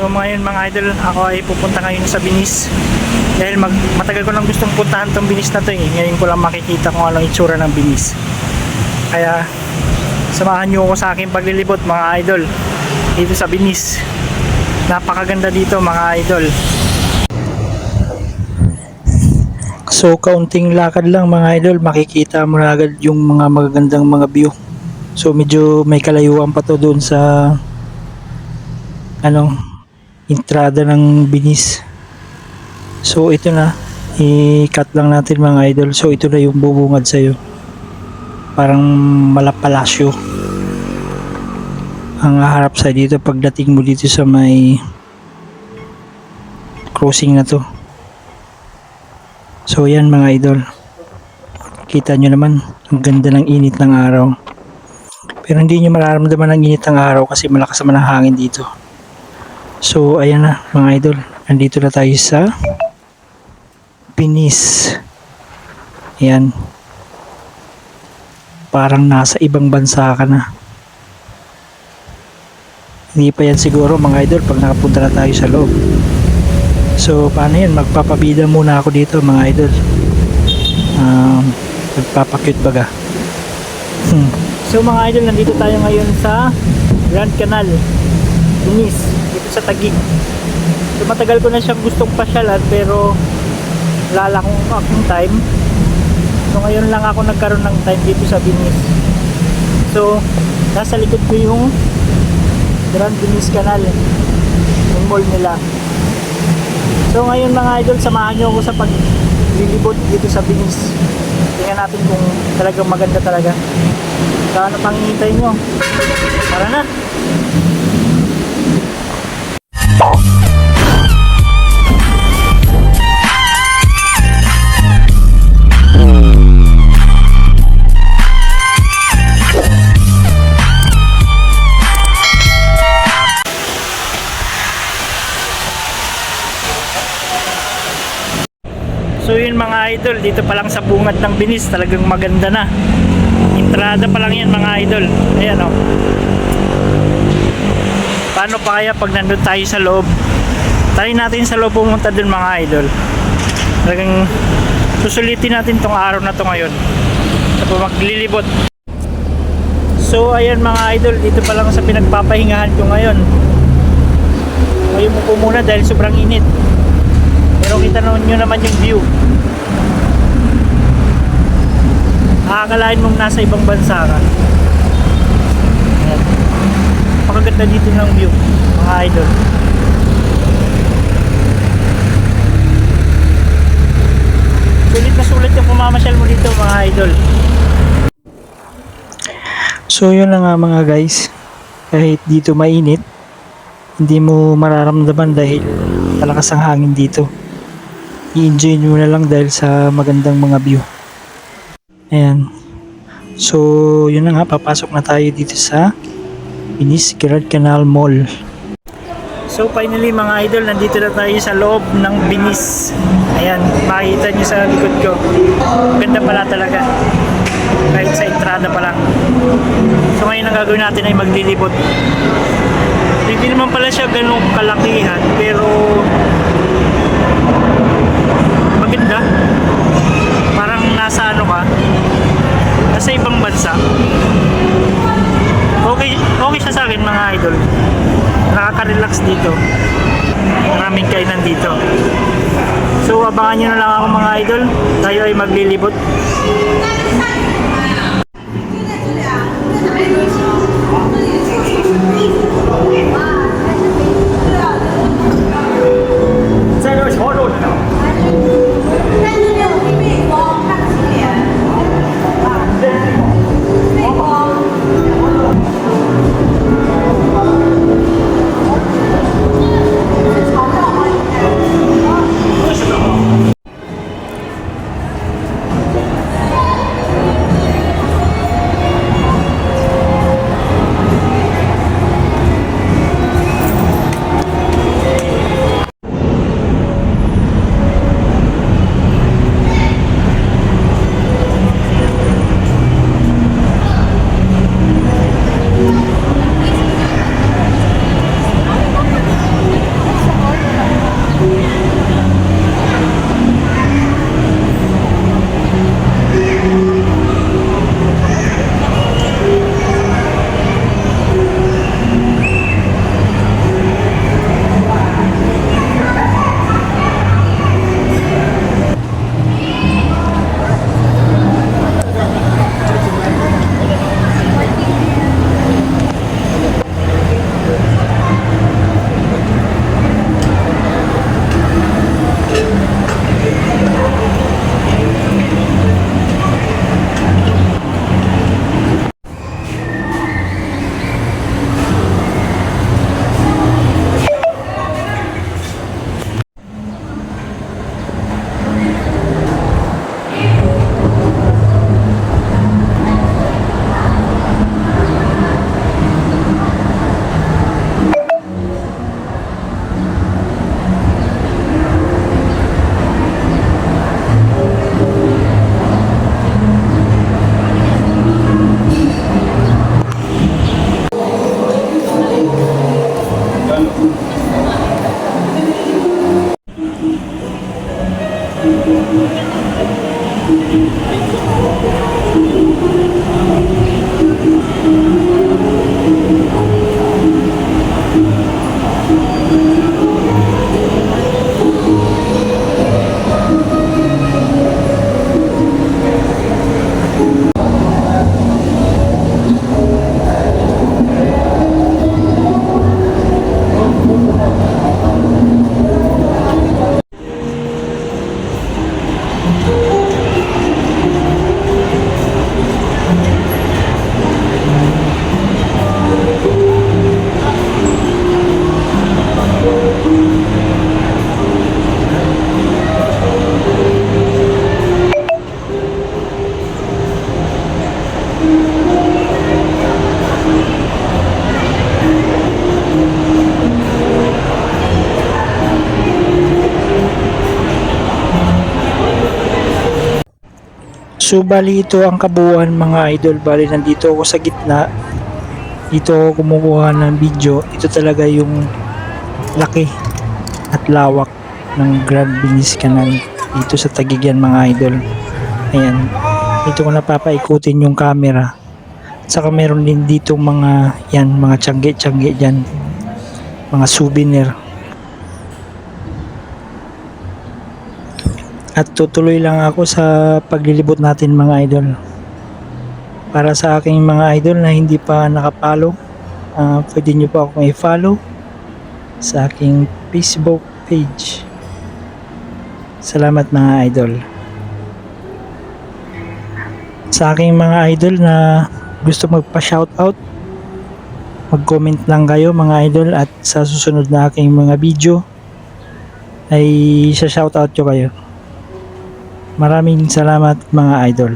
So ngayon mga idol, ako ay pupunta ngayon sa Binis. Dahil matagal ko lang gustong puntahan tong Binis na to eh. Ngayon ko lang makikita kung anong itsura ng Binis. Kaya samahan nyo ako sa aking paglilibot mga idol dito sa Binis. Napakaganda dito mga idol. So kaunting lakad lang mga idol, makikita mo na agad yung mga magagandang mga view. So medyo may kalayuan pa to doon sa entrada ng Binis. So ito na, i-cut lang natin mga idol. So ito na yung bubungad sa'yo, parang malapalasyo ang harap sa dito pagdating mo dito sa may crossing na to. So yan mga idol, kita nyo naman ang ganda ng init ng araw, pero hindi nyo mararamdaman ang init ng araw kasi malakas naman ang hangin dito. So ayan na mga idol, nandito na tayo sa Binis. Ayan, parang nasa ibang bansa ka na. Hindi pa yan siguro mga idol pag nakapunta na tayo sa loob. So paano yan, magpapabida muna ako dito mga idol. Magpapakute baga. So mga idol, nandito tayo ngayon sa Grand Canal Binis, dito sa Taguig. So matagal ko na siyang gustong pasyalan pero wala akong time. So ngayon lang ako nagkaroon ng time dito sa Binis. So nasa likod ko yung Grand Binis Canal, yung mall nila. So ngayon mga idol, samahan nyo ako sa paglilibot dito sa Binis. Tingnan natin kung talagang maganda talaga. So ano pang hinihintay nyo? Tara na! So yun mga idol, dito pa lang sa bungad ng Binis, talagang maganda na. Entrada pa lang yan mga idol. Ayan o. Paano pa kaya pag nandun tayo sa loob? Try natin sa loob pumunta dun mga idol. Talagang susulitin natin tong araw na to ngayon sa maglilibot. So ayan mga idol, dito pa lang sa pinagpapahingahan ko ngayon. Ngayon mo po muna dahil sobrang init. Pero kita nyo naman yung view. Akalain mong nasa ibang bansa ka. Ayan. Pakaganda dito ng view mga idol. Sulit na sulit yung pumamasyal mo dito mga idol. So yun na nga mga guys, kahit dito mainit, hindi mo mararamdaman dahil malakas ang hangin dito. I-enjoy nyo na lang dahil sa magandang mga view. Ayan. So yun na nga, papasok na tayo dito sa Binis Grand Canal Mall. So finally mga idol, nandito na tayo sa loob ng Binis. Ayan, makikita nyo sa likod ko. Ganda pala talaga, kahit sa entrada pa lang. So ngayon ang gagawin natin ay maglilibot. Hindi naman pala siya ganun kalakihan, pero maganda. Parang nasa nasa ibang bansa. Okay siya sa akin mga idol. Nakaka-relax dito. Maraming kainan dito. So abangan nyo na lang ako mga idol. Tayo ay maglilibot. So bali ito ang kabuuan mga idol. Bali nandito ako sa gitna. Dito ako kumukuha ng video. Ito talaga yung laki at lawak ng Grand Venice Canal dito sa Tagigyan mga idol. Ayan. Dito ko napapaikutin yung camera. Saka meron din dito mga mga tiyangge-tiyangge dyan. Mga souvenir. At tutuloy lang ako sa paglilibot natin mga idol. Para sa aking mga idol na hindi pa nakapollow, pwede nyo pa akong i-follow sa aking Facebook page. Salamat mga idol. Sa aking mga idol na gusto magpa-shoutout, mag-comment lang kayo mga idol at sa susunod na aking mga video ay sa-shoutout ko kayo. Maraming salamat mga idol.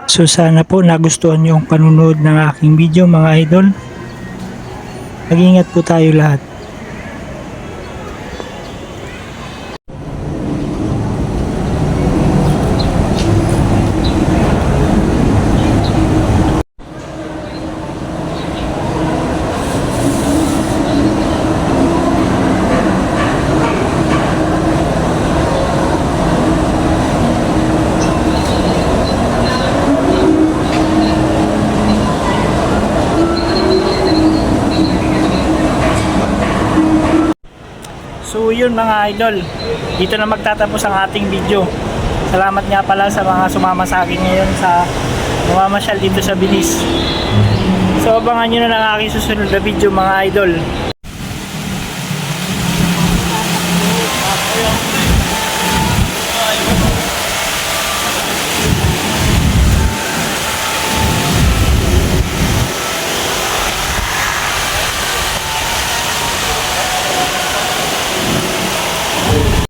So sana po nagustuhan nyo ang panunood ng aking video mga idol. Mag-ingat po tayo lahat. So yun mga idol, dito na magtatapos ang ating video. Salamat nga pala sa mga sumama sa akin ngayon sa mamamasyal dito sa Venice. So abangan nyo na lang aking susunod na video mga idol.